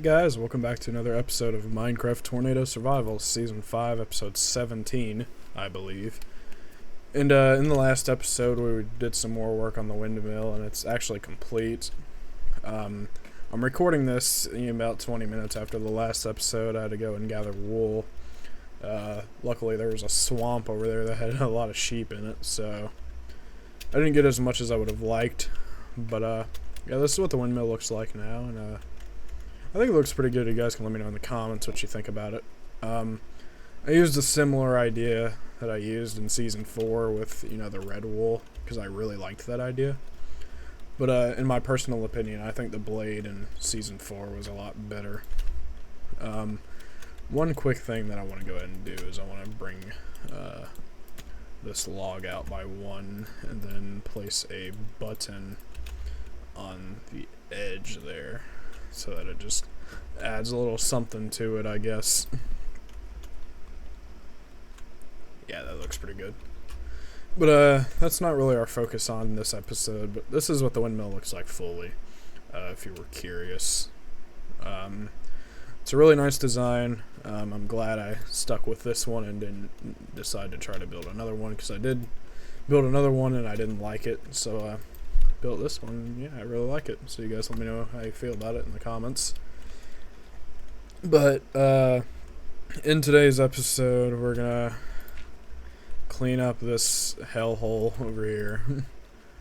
Hey guys, welcome back to another episode of Minecraft Tornado Survival, Season 5, Episode 17, I believe. And in the last episode we did some more work on the windmill, and it's actually complete. I'm recording this in about 20 minutes after the last episode. I had to go and gather wool. Luckily there was a swamp over there that had a lot of sheep in it, so I didn't get as much as I would have liked. But yeah, this is what the windmill looks like now, and I think it looks pretty good. You guys can let me know in the comments what you think about it. I used a similar idea that I used in Season 4 with, the red wool, because I really liked that idea. But in my personal opinion, I think the blade in Season 4 was a lot better. One quick thing that I want to go ahead and do is I want to bring this log out by one, and then place a button on the edge there, so that it just adds a little something to it, I guess. Yeah, that looks pretty good. But that's not really our focus on this episode, but this is what the windmill looks like fully, if you were curious. It's a really nice design. I'm glad I stuck with this one and didn't decide to try to build another one, because I did build another one and I didn't like it, so built this one. Yeah, I really like it, so you guys let me know how you feel about it in the comments. But in today's episode we're gonna clean up this hellhole over here.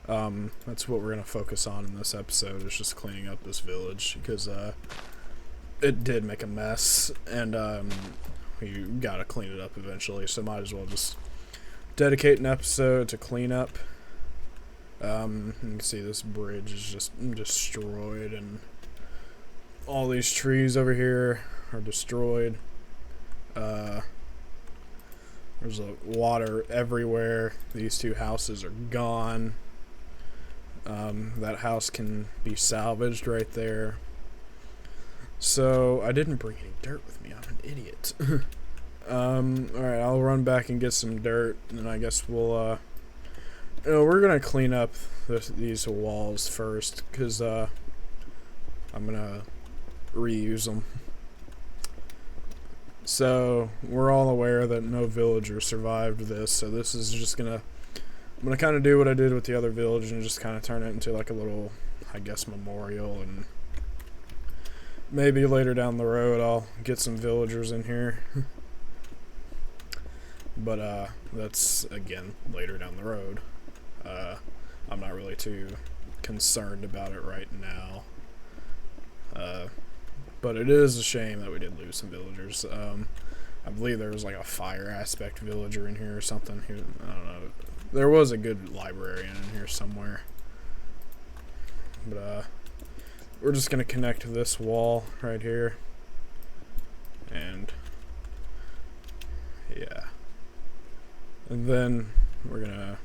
That's what we're gonna focus on in this episode, is just cleaning up this village, because it did make a mess, and we gotta clean it up eventually, so might as well just dedicate an episode to clean up. You can see this bridge is just destroyed, and all these trees over here are destroyed. There's water everywhere. These two houses are gone. That house can be salvaged right there. So I didn't bring any dirt with me. I'm an idiot. Alright, I'll run back and get some dirt, and I guess we'll we're gonna clean up these walls first, because I'm gonna reuse them. So we're all aware that no villager survived this, so this is just I'm gonna kind of do what I did with the other village and just kind of turn it into like a little, I guess, memorial, and maybe later down the road I'll get some villagers in here. But that's, again, later down the road. I'm not really too concerned about it right now. But it is a shame that we did lose some villagers. I believe there was like a fire aspect villager in here or something. I don't know. There was a good librarian in here somewhere. But we're just gonna connect this wall right here. And yeah. And then we're gonna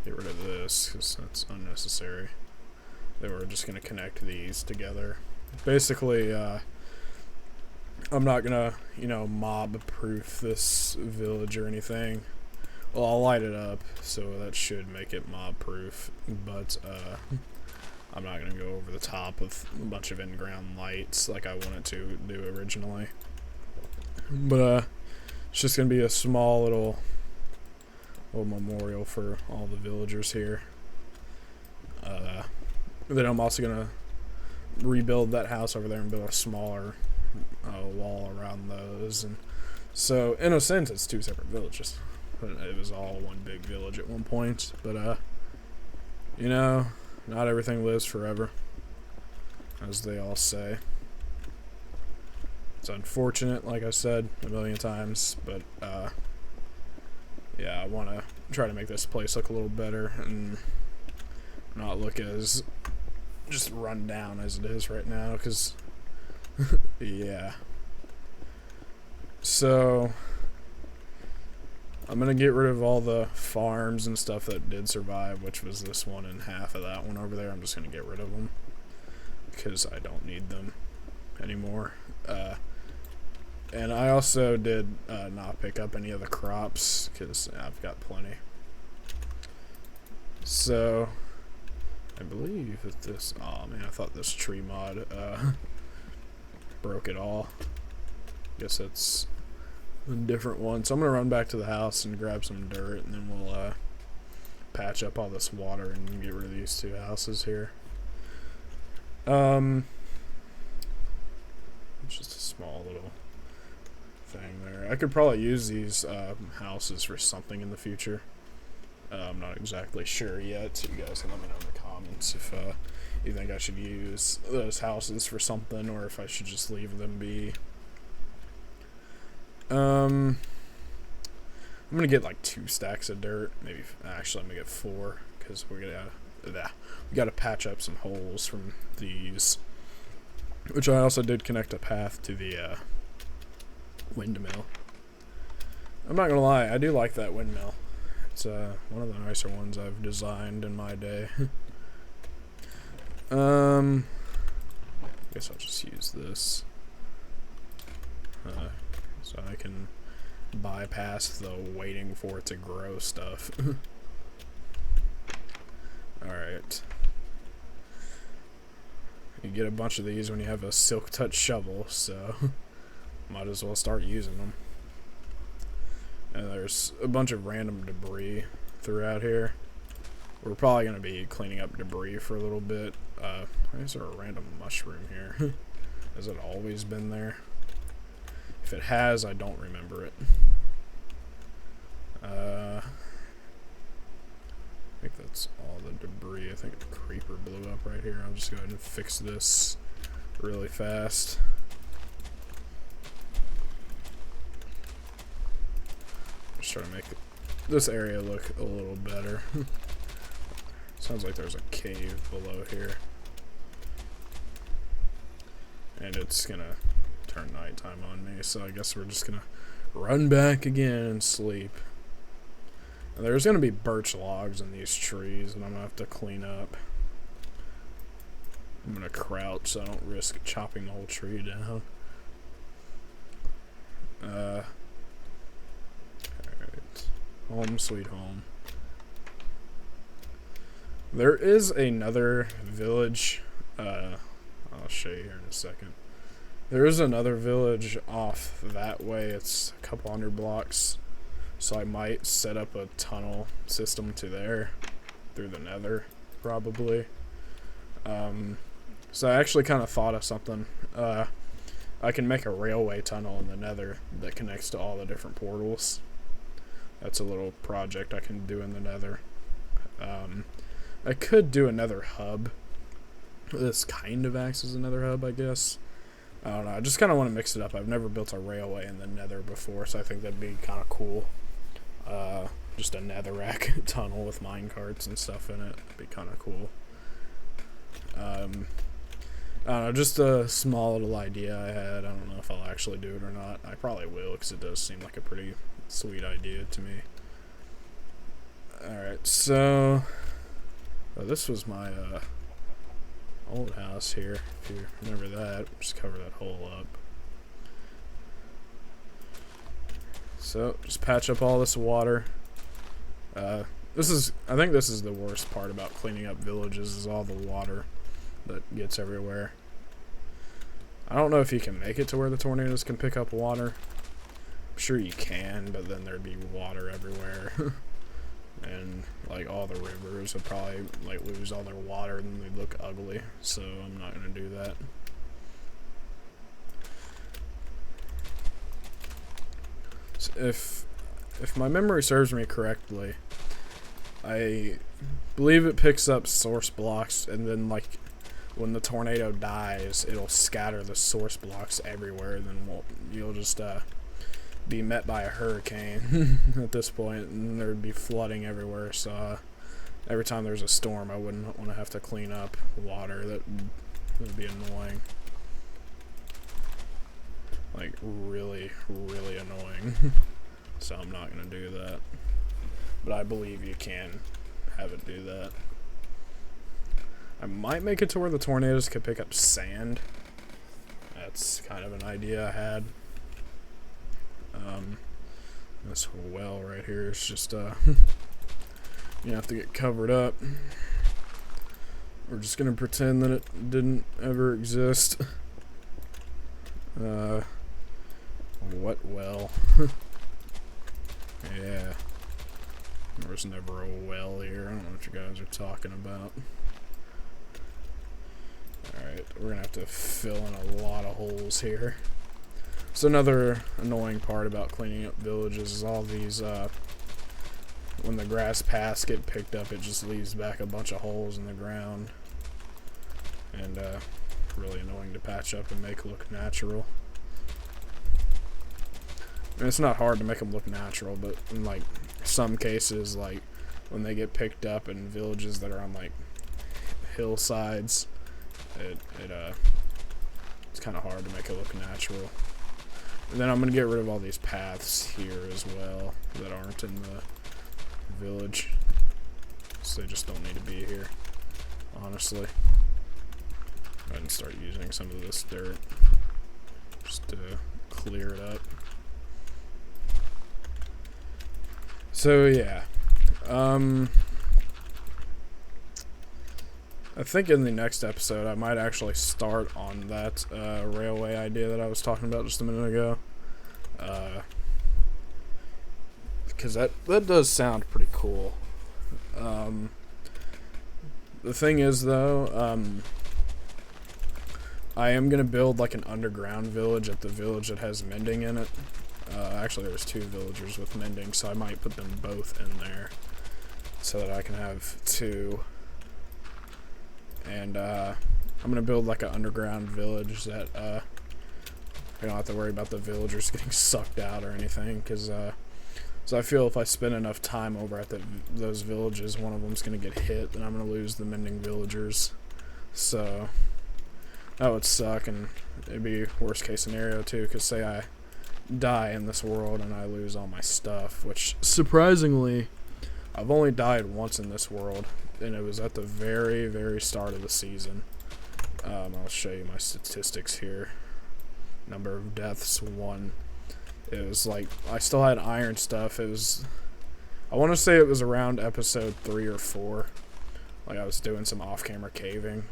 get rid of this, because that's unnecessary. Then we're just going to connect these together. Basically, I'm not going to, mob-proof this village or anything. Well, I'll light it up, so that should make it mob-proof, but I'm not going to go over the top with a bunch of in-ground lights like I wanted to do originally. But it's just going to be a small little memorial for all the villagers here. Then I'm also gonna rebuild that house over there and build a smaller wall around those, and so in a sense it's two separate villages, but it was all one big village at one point. But not everything lives forever, as they all say. It's unfortunate, like I said a million times, but yeah, I want to try to make this place look a little better and not look as just run down as it is right now, because yeah. So I'm going to get rid of all the farms and stuff that did survive, which was this one and half of that one over there. I'm just going to get rid of them, because I don't need them anymore. And I also did not pick up any of the crops, because I've got plenty. So I believe that this... Oh, man, I thought this tree mod broke it all. Guess it's a different one. So I'm going to run back to the house and grab some dirt, and then we'll patch up all this water and get rid of these two houses here. It's just a small little thing there. I could probably use these houses for something in the future. I'm not exactly sure yet, so you guys can let me know in the comments if you think I should use those houses for something or if I should just leave them be. I'm gonna get like 2 stacks of dirt, maybe. Actually, I'm gonna get 4 because we gotta patch up some holes from these, which I also did connect a path to the windmill. I'm not gonna lie, I do like that windmill. It's one of the nicer ones I've designed in my day. I guess I'll just use this so I can bypass the waiting for it to grow stuff. Alright. You get a bunch of these when you have a silk touch shovel, so might as well start using them. And there's a bunch of random debris throughout here. We're probably going to be cleaning up debris for a little bit. Why is there a random mushroom here? Has it always been there? If it has, I don't remember it. I think that's all the debris. I think a creeper blew up right here. I'll just go ahead and fix this really fast. Just try to make this area look a little better. Sounds like there's a cave below here. And it's gonna turn nighttime on me, so I guess we're just gonna run back again and sleep. And there's gonna be birch logs in these trees, and I'm gonna have to clean up. I'm gonna crouch so I don't risk chopping the whole tree down. Alright. Home sweet home. There is another village, I'll show you here in a second. There is another village off that way. It's a couple hundred blocks. So I might set up a tunnel system to there through the nether, probably. So I actually kind of thought of something. I can make a railway tunnel in the nether that connects to all the different portals. That's a little project I can do in the nether. I could do another hub. This kind of acts as another hub, I guess. I don't know. I just kind of want to mix it up. I've never built a railway in the nether before, so I think that'd be kind of cool. Just a netherrack tunnel with minecarts and stuff in it. It'd be kind of cool. I don't know, just a small little idea I had. I don't know if I'll actually do it or not. I probably will, because it does seem like a pretty sweet idea to me. Alright, so this was my old house here, if you remember that. Just cover that hole up. So just patch up all this water. I think this is the worst part about cleaning up villages, is all the water that gets everywhere. I don't know if you can make it to where the tornadoes can pick up water. I'm sure you can, but then there'd be water everywhere. And like all the rivers would probably like lose all their water and they'd look ugly, so I'm not gonna do that. So if my memory serves me correctly, I believe it picks up source blocks, and then like when the tornado dies, it'll scatter the source blocks everywhere, and then you'll just be met by a hurricane at this point, and there'd be flooding everywhere. So every time there's a storm, I wouldn't want to have to clean up water. That would be annoying, like really, really annoying. So I'm not gonna do that, but I believe you can have it do that. I might make it to where the tornadoes could pick up sand. That's kind of an idea I had. This well right here is just you have to get covered up. We're just gonna pretend that it didn't ever exist. What well? Yeah. There was never a well here. I don't know what you guys are talking about. Alright, we're gonna have to fill in a lot of holes here. So another annoying part about cleaning up villages is all these, when the grass paths get picked up, it just leaves back a bunch of holes in the ground. And, really annoying to patch up and make look natural. I mean, it's not hard to make them look natural, but in, like, some cases, like, when they get picked up in villages that are on, like, hillsides, it's kind of hard to make it look natural. And then I'm going to get rid of all these paths here as well that aren't in the village. So they just don't need to be here, honestly. Go ahead and start using some of this dirt just to clear it up. So yeah, I think in the next episode I might actually start on that railway idea that I was talking about just a minute ago, because that does sound pretty cool. The thing is though, I am gonna build like an underground village at the village that has mending in it. Actually, there's 2 villagers with mending, so I might put them both in there so that I can have 2. And I'm gonna build like an underground village that I don't have to worry about the villagers getting sucked out or anything, because so I feel if I spend enough time over at those villages, one of them's gonna get hit, and I'm gonna lose the mending villagers. So that would suck, and it'd be worst case scenario too, because say I die in this world and I lose all my stuff, which surprisingly I've only died once in this world, and it was at the very, very start of the season. I'll show you my statistics here. Number of deaths, 1. It was like, I still had iron stuff. It was, I want to say it was around episode 3 or 4. Like, I was doing some off-camera caving,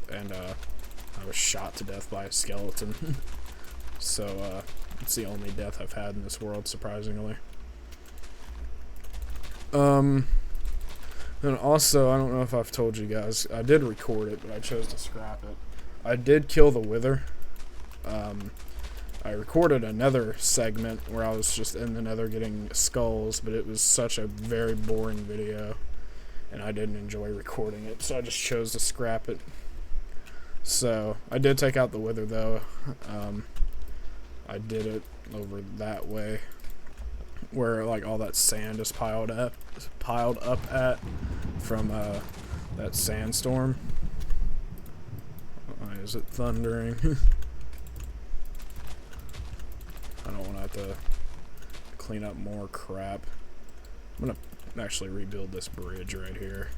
and I was shot to death by a skeleton. So, it's the only death I've had in this world, surprisingly. And also, I don't know if I've told you guys, I did record it, but I chose to scrap it. I did kill the Wither. I recorded another segment where I was just in the nether getting skulls, but it was such a very boring video, and I didn't enjoy recording it, so I just chose to scrap it. So, I did take out the Wither, though. I did it over that way, where like all that sand is piled up at from that sandstorm. Why is it thundering? I don't want to have to clean up more crap. I'm gonna actually rebuild this bridge right here.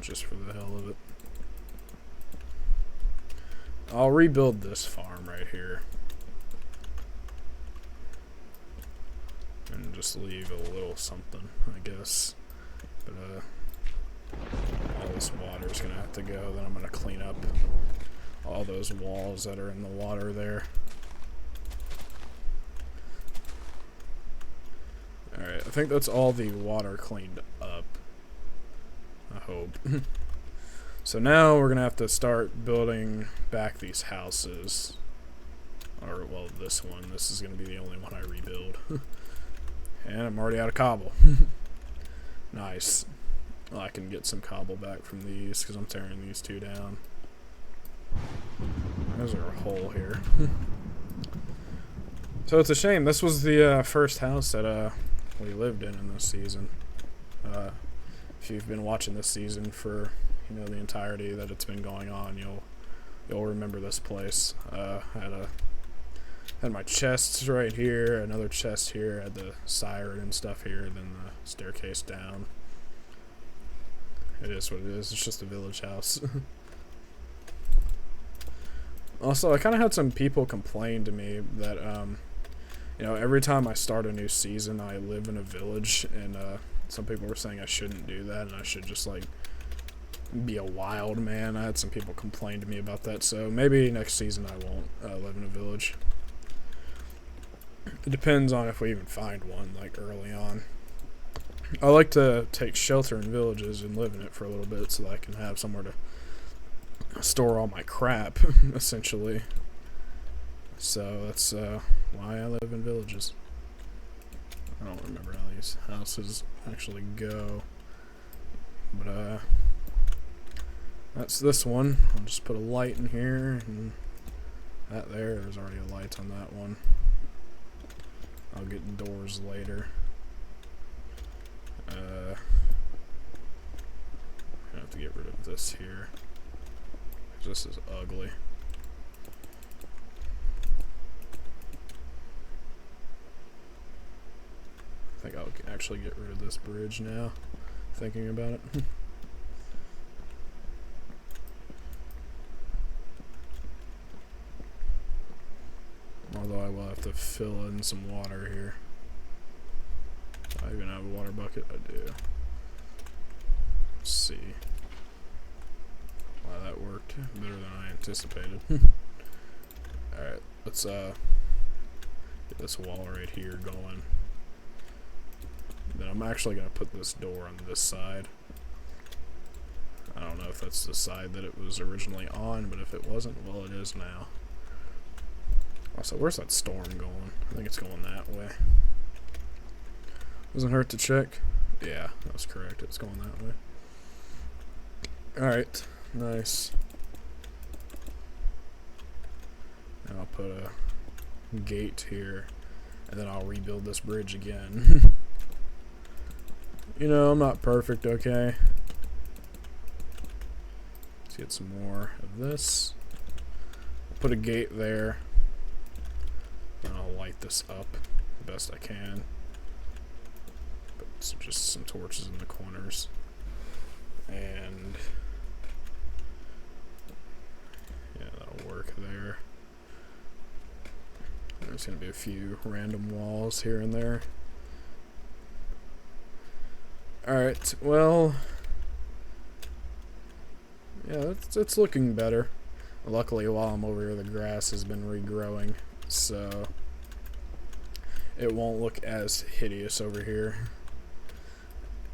Just for the hell of it. I'll rebuild this farm right here. And just leave a little something, I guess. But, all this water's gonna have to go. Then I'm gonna clean up all those walls that are in the water there. Alright, I think that's all the water cleaned up. I hope. So now we're gonna have to start building back these houses. Or, well, this one. This is gonna be the only one I rebuild. And I'm already out of cobble. Nice. Well, I can get some cobble back from these because I'm tearing these 2 down. There's our hole here. So it's a shame. This was the first house that we lived in this season. If you've been watching this season for the entirety that it's been going on, you'll remember this place. Had my chests right here, another chest here, had the siren and stuff here, then the staircase down. It is what it is. It's just a village house. Also, I kind of had some people complain to me that every time I start a new season, I live in a village, and some people were saying I shouldn't do that and I should just like be a wild man. I had some people complain to me about that, so maybe next season I won't live in a village. It depends on if we even find one, like, early on. I like to take shelter in villages and live in it for a little bit so that I can have somewhere to store all my crap, essentially. So that's why I live in villages. I don't remember how these houses actually go, but that's this one. I'll just put a light in here, and there's already a light on that one. I'll get doors later. I have to get rid of this here, 'cause this is ugly. I think I'll actually get rid of this bridge now, thinking about it. Although I will have to fill in some water here. Do I even have a water bucket? I do. Let's see. Wow, that worked better than I anticipated. Alright, let's get this wall right here going. Then I'm actually going to put this door on this side. I don't know if that's the side that it was originally on, but if it wasn't, well, it is now. Also, where's that storm going? I think it's going that way. Doesn't hurt to check. Yeah, that was correct. It's going that way. Alright, nice. Now I'll put a gate here, and then I'll rebuild this bridge again. You know, I'm not perfect, okay? Let's get some more of this. I'll put a gate there. And I'll light this up the best I can. Put just some torches in the corners. And yeah, that'll work there. There's going to be a few random walls here and there. Alright, well, yeah, it's looking better. Luckily, while I'm over here, the grass has been regrowing, so it won't look as hideous over here.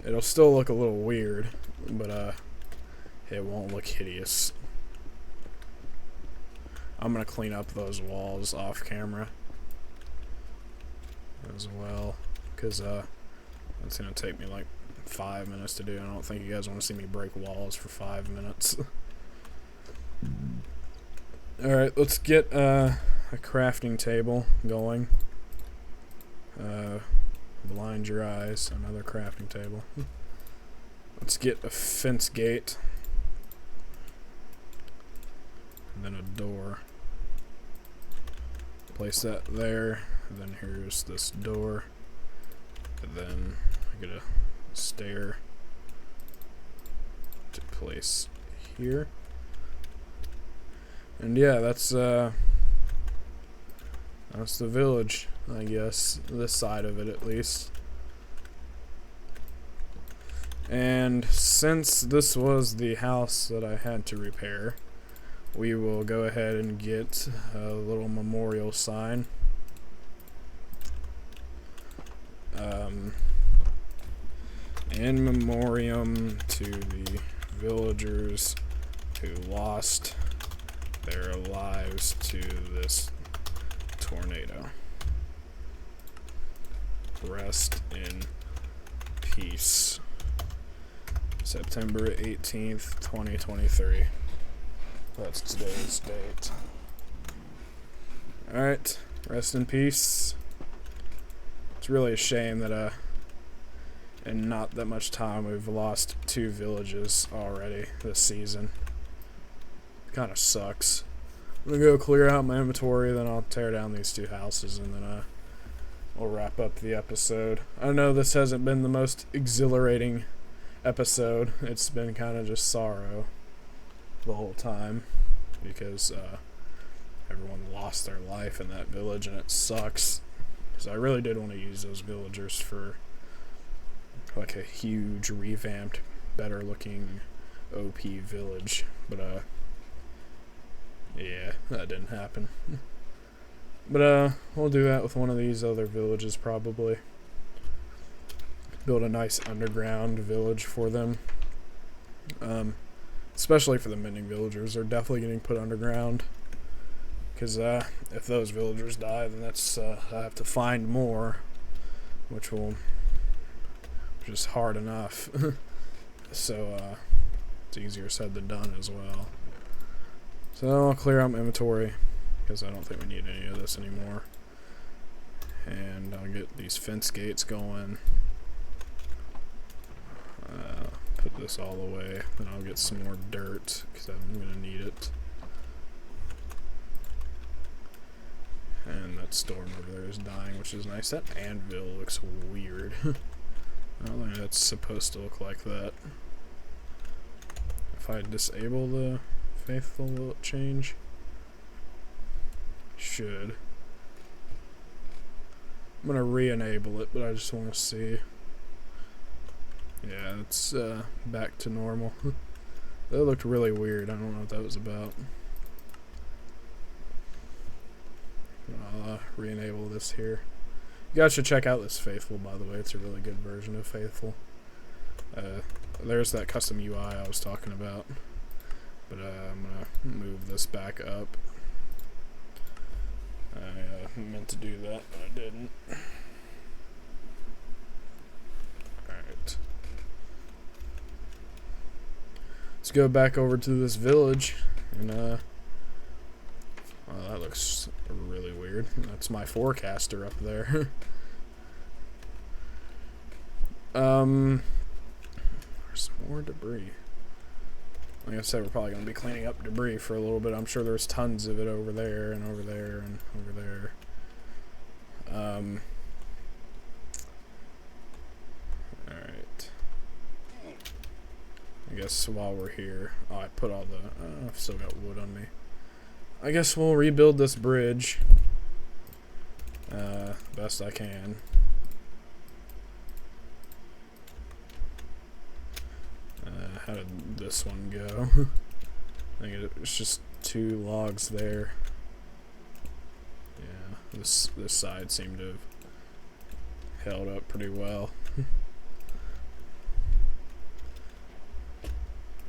It'll still look a little weird, but it won't look hideous. I'm gonna clean up those walls off camera as well, because it's gonna take me like 5 minutes to do. I don't think you guys want to see me break walls for 5 minutes. Alright, let's get a crafting table going. Blind your eyes. Another crafting table. Let's get a fence gate. And then a door. Place that there. And then here's this door. And then I get a stair to place here. And yeah, that's the village, I guess, this side of it at least. And since this was the house that I had to repair, we will go ahead and get a little memorial sign. In memoriam to the villagers who lost their lives to this tornado. Rest in peace. September 18th, 2023. That's today's date. Alright, rest in peace. It's really a shame that in not that much time we've lost 2 villages already this season. Kinda sucks. I'm gonna go clear out my inventory, then I'll tear down these 2 houses, and then we'll wrap up the episode. I know this hasn't been the most exhilarating episode. It's been kind of just sorrow the whole time, because everyone lost their life in that village, and it sucks, because I really did want to use those villagers for like a huge, revamped, better looking OP village. But yeah, that didn't happen. But we'll do that with one of these other villages probably. Build a nice underground village for them. Especially for the mending villagers, they're definitely getting put underground. Because if those villagers die, then that's I have to find more, which is hard enough. So it's easier said than done as well. So I'll clear out my inventory because I don't think we need any of this anymore. And I'll get these fence gates going. Put this all away. Then I'll get some more dirt because I'm going to need it. And that storm over there is dying, which is nice. That anvil looks weird. I don't think that's supposed to look like that. If I disable the faithful, will it change? Should. I'm gonna re-enable it, but I just want to see. Yeah, it's back to normal. That looked really weird. I don't know what that was about. I'll re-enable this here. You guys should check out this Faithful, by the way. It's a really good version of Faithful. There's that custom UI I was talking about. But I'm going to move this back up. I meant to do that, but I didn't. Alright. Let's go back over to this village. And, oh, that looks really weird. That's my forecaster up there. There's some more debris. Like I said, we're probably going to be cleaning up debris for a little bit. I'm sure there's tons of it over there and over there and over there. Alright. I guess while we're here... Oh, I put all the... I've still got wood on me. I guess we'll rebuild this bridge. Best I can. How did this one go? I think it's just 2 logs there. Yeah, this side seemed to have held up pretty well. Get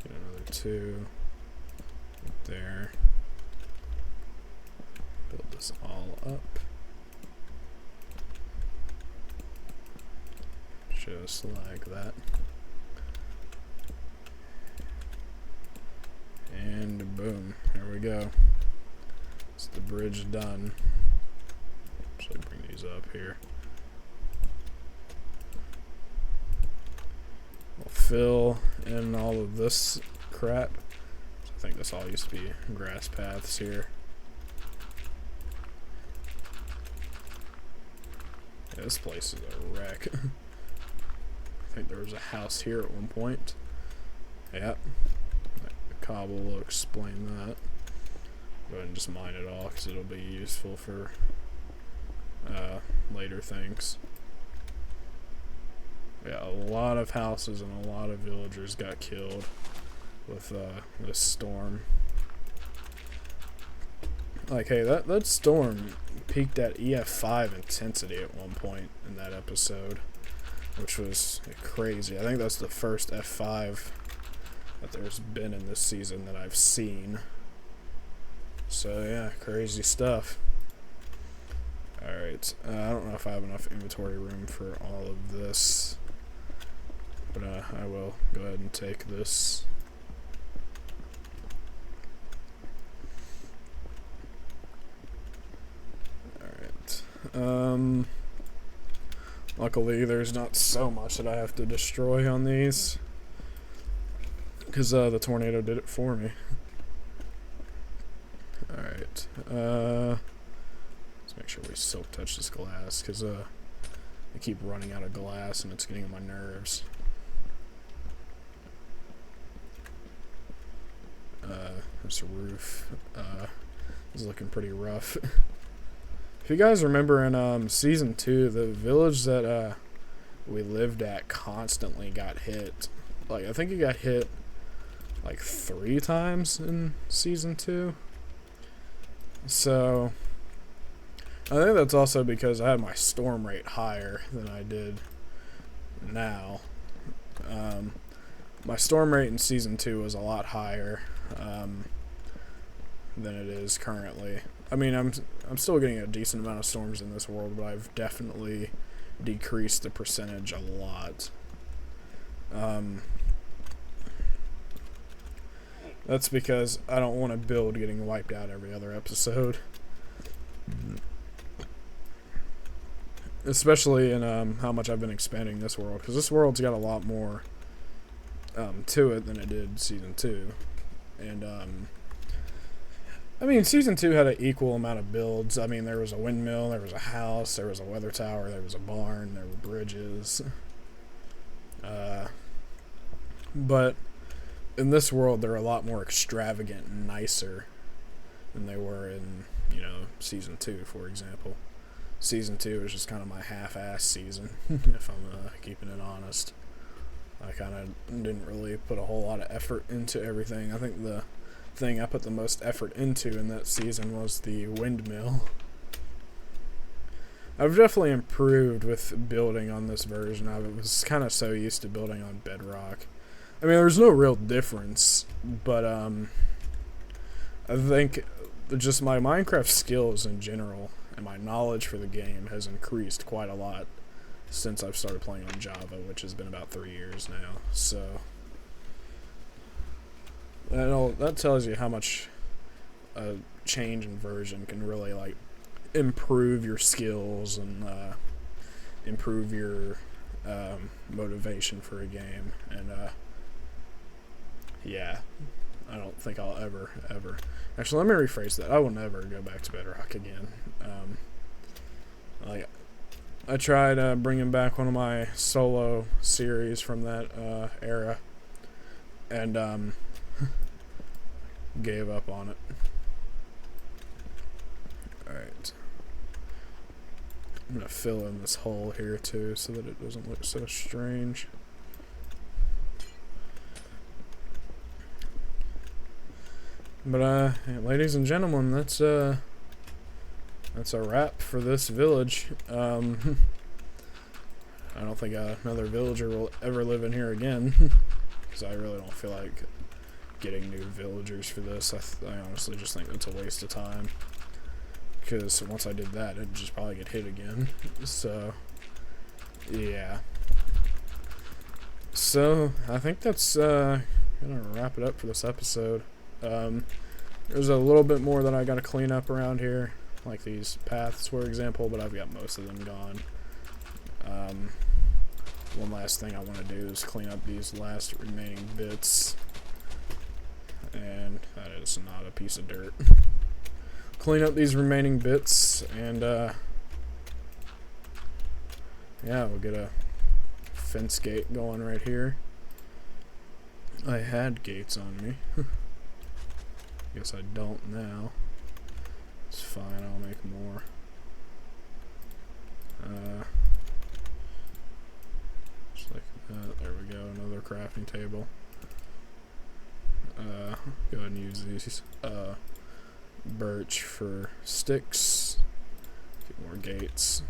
another 2 right there. Build this all up. Just like that. And boom, here we go. It's the bridge done. Actually bring these up here. We'll fill in all of this crap. I think this all used to be grass paths here. Yeah, this place is a wreck. I think there was a house here at one point. Yep. Cobble will explain that. Go ahead and just mine it all because it'll be useful for later things. Yeah, a lot of houses and a lot of villagers got killed with this storm. Like, hey, that storm peaked at EF5 intensity at one point in that episode, which was crazy. I think that's the first F5 that there's been in this season that I've seen. So yeah, crazy stuff. Alright, I don't know if I have enough inventory room for all of this, but I will go ahead and take this. Alright, luckily there's not so much that I have to destroy on these, because the tornado did it for me. Alright, let's make sure we silk touch this glass, because I keep running out of glass and it's getting on my nerves. There's a roof. It's looking pretty rough. If you guys remember in season 2, the village that we lived at constantly got hit. Like, I think it got hit like 3 times in season 2. So I think that's also because I had my storm rate higher than I did now. My storm rate in season 2 was a lot higher than it is currently. I mean, I'm still getting a decent amount of storms in this world, but I've definitely decreased the percentage a lot. That's because I don't want to build getting wiped out every other episode. Especially in how much I've been expanding this world, because this world's got a lot more to it than it did season 2. And I mean, season 2 had an equal amount of builds. I mean, there was a windmill, there was a house, there was a weather tower, there was a barn, there were bridges. But in this world, they're a lot more extravagant and nicer than they were in, season 2, for example. Season 2 is just kind of my half-ass season, if I'm keeping it honest. I kind of didn't really put a whole lot of effort into everything. I think the thing I put the most effort into in that season was the windmill. I've definitely improved with building on this version. I was kind of so used to building on bedrock. I mean, there's no real difference, but I think just my Minecraft skills in general and my knowledge for the game has increased quite a lot since I've started playing on Java, which has been about 3 years now. So that tells you how much a change in version can really improve your skills and improve your motivation for a game. And yeah, I don't think I'll ever actually, let me rephrase that. I will never go back to bedrock again. I tried bringing back one of my solo series from that era, and gave up on it. Alright. I'm going to fill in this hole here too so that it doesn't look so strange. But ladies and gentlemen, that's a wrap for this village. I don't think another villager will ever live in here again, because I really don't feel like getting new villagers for this. I honestly just think it's a waste of time, because once I did that, it'd just probably get hit again. So yeah, so I think that's gonna wrap it up for this episode. There's a little bit more that I gotta clean up around here, like these paths, for example, but I've got most of them gone. One last thing I want to do is clean up these last remaining bits, and that is not a piece of dirt. Clean up these remaining bits, and yeah, we'll get a fence gate going right here. I had gates on me. Guess I don't now. It's fine, I'll make more. Just like that. There we go, another crafting table. Go ahead and use these birch for sticks. Get more gates.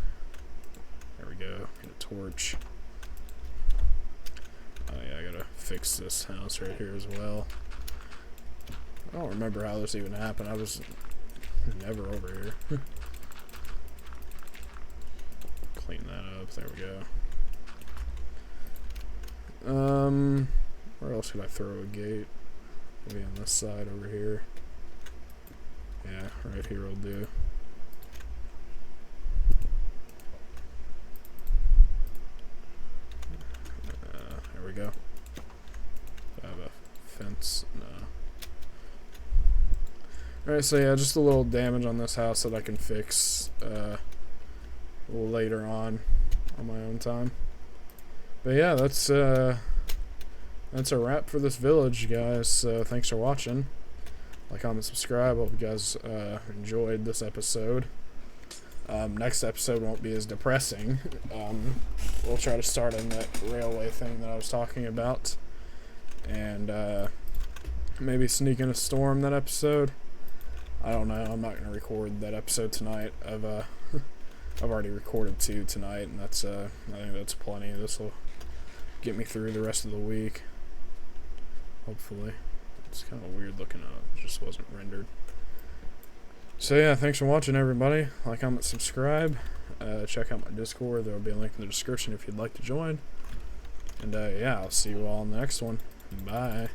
There we go, get a torch. Oh yeah, I gotta fix this house right here as well. I don't remember how this even happened. I was never over here. Clean that up. There we go. Where else could I throw a gate? Maybe on this side over here. Yeah, right here will do. There we go. Do I have a fence? No. Alright, so yeah, just a little damage on this house that I can fix later on my own time. But yeah, that's a wrap for this village, guys. So thanks for watching. Like, comment, subscribe. Hope you guys enjoyed this episode. Next episode won't be as depressing. We'll try to start on that railway thing that I was talking about. And maybe sneak in a storm that episode. I don't know. I'm not going to record that episode tonight. I've already recorded 2 tonight, and that's I think that's plenty. This will get me through the rest of the week. Hopefully. It's kind of weird looking up. It just wasn't rendered. So yeah, thanks for watching, everybody. Like, comment, subscribe. Check out my Discord. There will be a link in the description if you'd like to join. And yeah, I'll see you all in the next one. Bye.